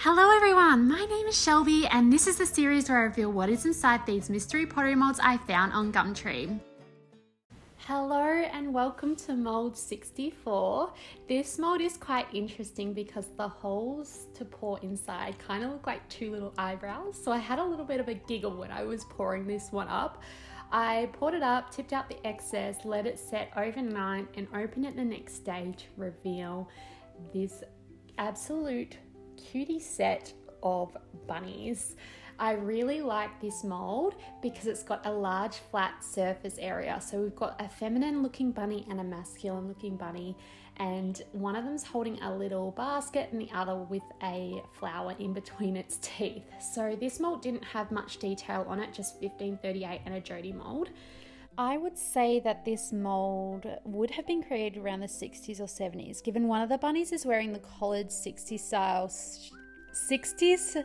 Hello everyone, my name is Shelby and this is the series where I reveal what is inside these mystery pottery molds I found on Gumtree. Hello and welcome to mold 64. This mold is quite interesting because the holes to pour inside kind of look like two little eyebrows, so I had a little bit of a giggle when I was pouring this one up. I poured it up, tipped out the excess, let it set overnight and opened it the next day to reveal this absolute cutie set of bunnies. I really like this mold because it's got a large flat surface area. So we've got a feminine looking bunny and a masculine looking bunny, and one of them's holding a little basket and the other with a flower in between its teeth. So this mold didn't have much detail on it, just 1538 and a Jody mold. I would say that this mold would have been created around the 60s or 70s, given one of the bunnies is wearing the collared 60s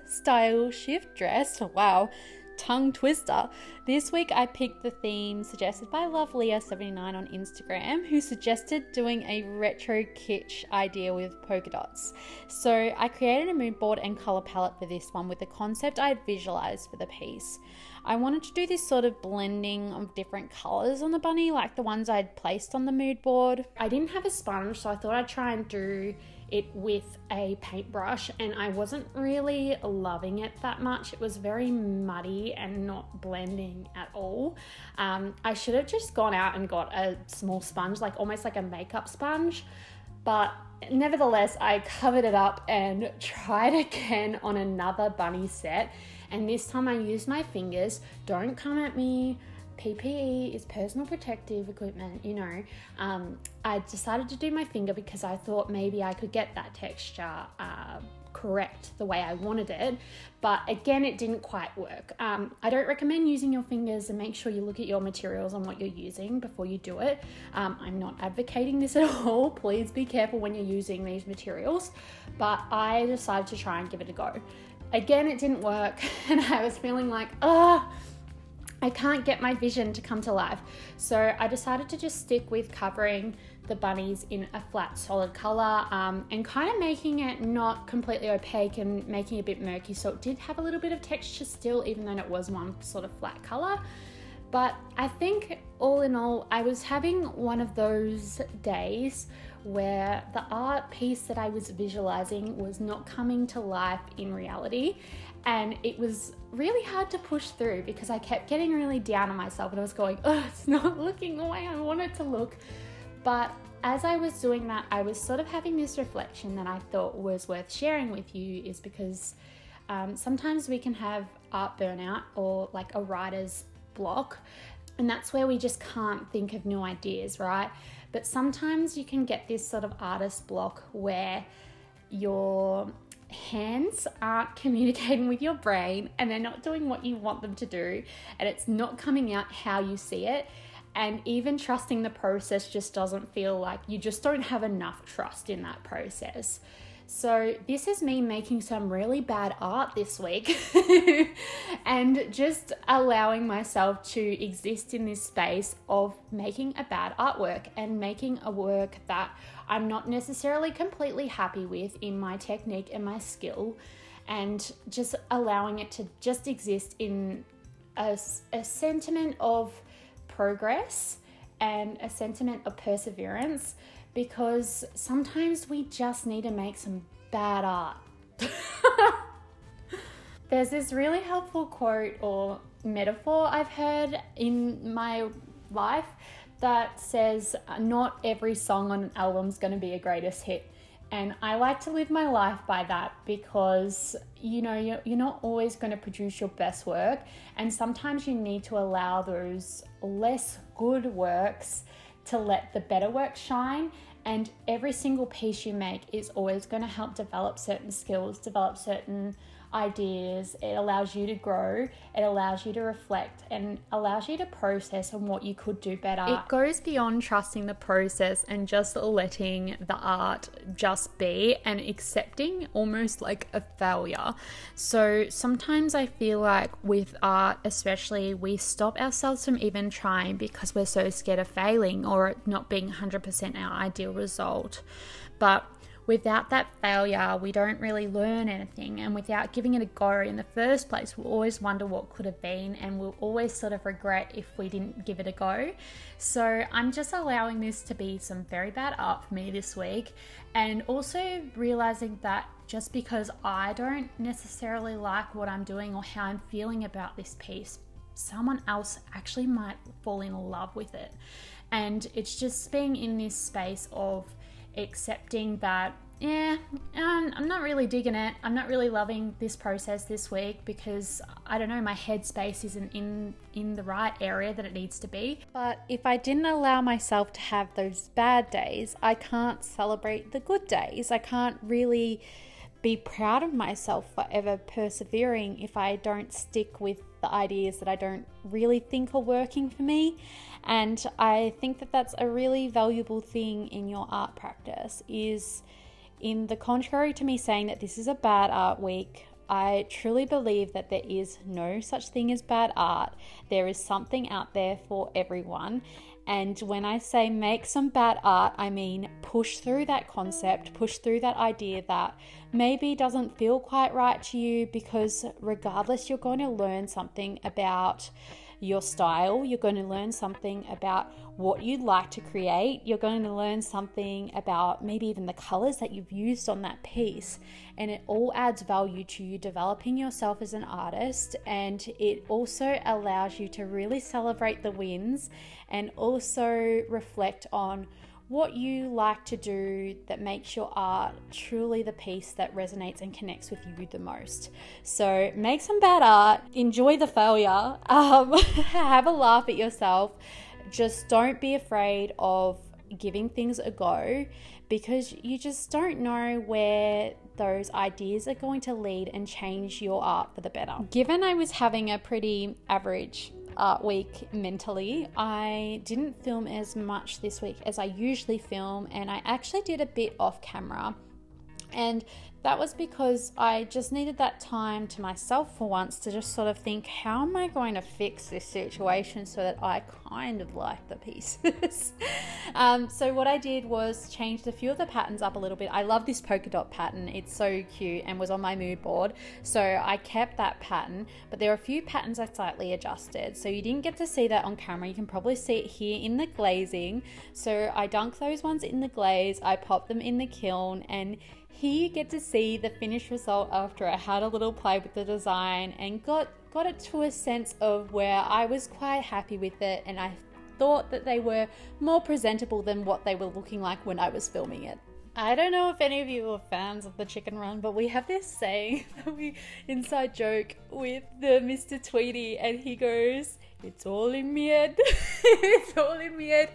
style shift dress. Wow, tongue twister. This week I picked the theme suggested by LoveLeah79 on Instagram, who suggested doing a retro kitsch idea with polka dots. So I created a mood board and color palette for this one with the concept I visualized for the piece. I wanted to do this sort of blending of different colors on the bunny, like the ones I'd placed on the mood board. I didn't have a sponge, so I thought I'd try and do it with a paintbrush, and I wasn't really loving it that much. It was very muddy and not blending at all. I should have just gone out and got a small sponge, like almost like a makeup sponge, but nevertheless I covered it up and tried again on another bunny set, and this time I used my fingers. Don't come at me, PPE is personal protective equipment, you know. I decided to do my finger because I thought maybe I could get that texture correct the way I wanted it, but again it didn't quite work. I don't recommend using your fingers, and make sure you look at your materials and what you're using before you do it. I'm not advocating this at all, please be careful when you're using these materials, but I decided to try and give it a go. Again it didn't work and I was feeling like, I can't get my vision to come to life. So I decided to just stick with covering the bunnies in a flat solid color, and kind of making it not completely opaque and making it a bit murky, so it did have a little bit of texture still, even though it was one sort of flat color. But I think all in all, I was having one of those days where the art piece that I was visualizing was not coming to life in reality, and it was really hard to push through because I kept getting really down on myself and I was going, it's not looking the way I want it to look. But as I was doing that, I was sort of having this reflection that I thought was worth sharing with you, is because sometimes we can have art burnout or like a writer's block, and that's where we just can't think of new ideas, right? But sometimes you can get this sort of artist block where your hands aren't communicating with your brain and they're not doing what you want them to do, and it's not coming out how you see it, and even trusting the process just doesn't feel like, you just don't have enough trust in that process. So this is me making some really bad art this week and just allowing myself to exist in this space of making a bad artwork and making a work that I'm not necessarily completely happy with in my technique and my skill, and just allowing it to just exist in a sentiment of progress and a sentiment of perseverance, because sometimes we just need to make some bad art. There's this really helpful quote or metaphor I've heard in my life that says, not every song on an album is going to be a greatest hit. And I like to live my life by that, because you know, you're not always going to produce your best work, and sometimes you need to allow those less good works to let the better work shine. And every single piece you make is always going to help develop certain skills, develop certain ideas. It allows you to grow, it allows you to reflect, and allows you to process on what you could do better. It goes beyond trusting the process and just letting the art just be and accepting almost like a failure. So sometimes I feel like with art especially, we stop ourselves from even trying because we're so scared of failing or not being 100% our ideal result. But without that failure, we don't really learn anything. And without giving it a go in the first place, we'll always wonder what could have been, and we'll always sort of regret if we didn't give it a go. So I'm just allowing this to be some very bad art for me this week, and also realizing that just because I don't necessarily like what I'm doing or how I'm feeling about this piece, someone else actually might fall in love with it. And it's just being in this space of accepting that, I'm not really digging it. I'm not really loving this process this week because, I don't know, my headspace isn't in the right area that it needs to be. But if I didn't allow myself to have those bad days, I can't celebrate the good days. I can't really be proud of myself for ever persevering if I don't stick with the ideas that I don't really think are working for me. And I think that that's a really valuable thing in your art practice. Is in the contrary to me saying that this is a bad art week, I truly believe that there is no such thing as bad art. There is something out there for everyone. And when I say make some bad art, I mean push through that concept, push through that idea that maybe doesn't feel quite right to you, because regardless, you're going to learn something about your style. You're going to learn something about what you'd like to create. You're going to learn something about maybe even the colors that you've used on that piece. And it all adds value to you developing yourself as an artist. And it also allows you to really celebrate the wins and also reflect on what you like to do that makes your art truly the piece that resonates and connects with you the most. So make some bad art, enjoy the failure, have a laugh at yourself. Just don't be afraid of giving things a go, because you just don't know where those ideas are going to lead and change your art for the better. Given I was having a pretty average art week mentally, I didn't film as much this week as I usually film, and I actually did a bit off camera. And that was because I just needed that time to myself for once to just sort of think, how am I going to fix this situation so that I kind of like the pieces? So what I did was changed a few of the patterns up a little bit. I love this polka dot pattern. It's so cute and was on my mood board. So I kept that pattern, but there are a few patterns I slightly adjusted. So you didn't get to see that on camera. You can probably see it here in the glazing. So I dunked those ones in the glaze. I popped them in the kiln, and here you get to see the finished result after I had a little play with the design and got it to a sense of where I was quite happy with it, and I thought that they were more presentable than what they were looking like when I was filming it. I don't know if any of you are fans of the Chicken Run, but we have this saying that we inside joke with the Mr. Tweety, and he goes, "It's all in me head." It's all in me head.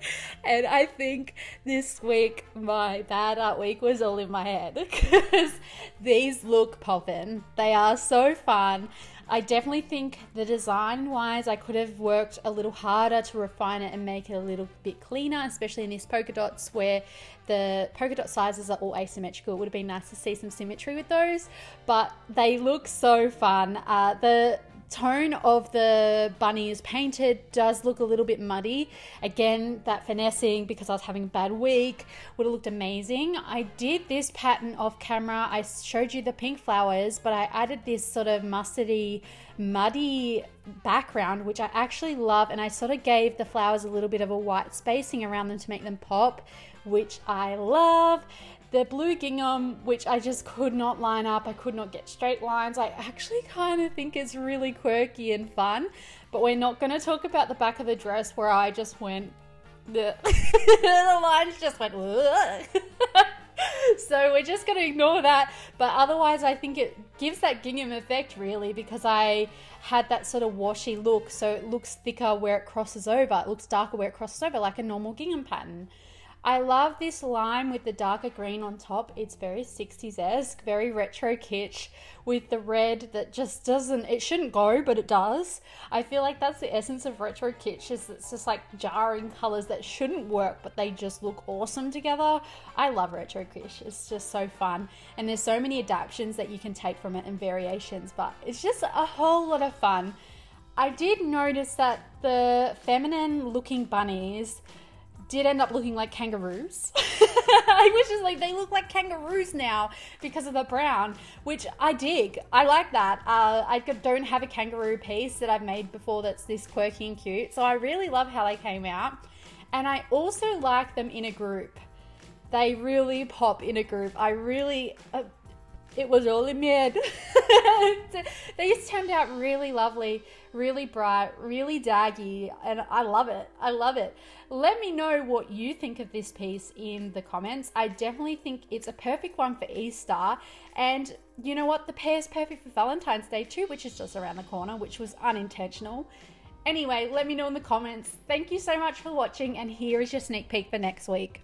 And I think this week, my bad art week was all in my head, because these look poppin'. They are so fun. I definitely think the design wise, I could have worked a little harder to refine it and make it a little bit cleaner, especially in these polka dots where the polka dot sizes are all asymmetrical. It would have been nice to see some symmetry with those, but they look so fun. The tone of the bunnies painted does look a little bit muddy. Again, that finessing, because I was having a bad week, would have looked amazing. I did this pattern off camera. I showed you the pink flowers, but I added this sort of mustardy, muddy background, which I actually love, and I sort of gave the flowers a little bit of a white spacing around them to make them pop, which I love. The blue gingham, which I just could not line up. I could not get straight lines. I actually kind of think it's really quirky and fun, but we're not going to talk about the back of the dress where I just went, the lines just went, so we're just going to ignore that. But otherwise, I think it gives that gingham effect really, because I had that sort of washy look. So it looks thicker where it crosses over. It looks darker where it crosses over, like a normal gingham pattern. I love this lime with the darker green on top. It's very 60s-esque, very retro kitsch, with the red that just doesn't, it shouldn't go, but it does. I feel like that's the essence of retro kitsch, is it's just like jarring colors that shouldn't work, but they just look awesome together. I love retro kitsch. It's just so fun. And there's so many adaptations that you can take from it and variations, but it's just a whole lot of fun. I did notice that the feminine looking bunnies did end up looking like kangaroos. Which is like, they look like kangaroos now because of the brown, which I dig. I like that. I don't have a kangaroo piece that I've made before that's this quirky and cute, so I really love how they came out. And I also like them in a group. They really pop in a group. I really... it was all in my head. These turned out really lovely, really bright, really daggy, and I love it. I love it. Let me know what you think of this piece in the comments. I definitely think it's a perfect one for Easter, and you know what? The pair's perfect for Valentine's Day too, which is just around the corner, which was unintentional. Anyway, let me know in the comments. Thank you so much for watching, and here is your sneak peek for next week.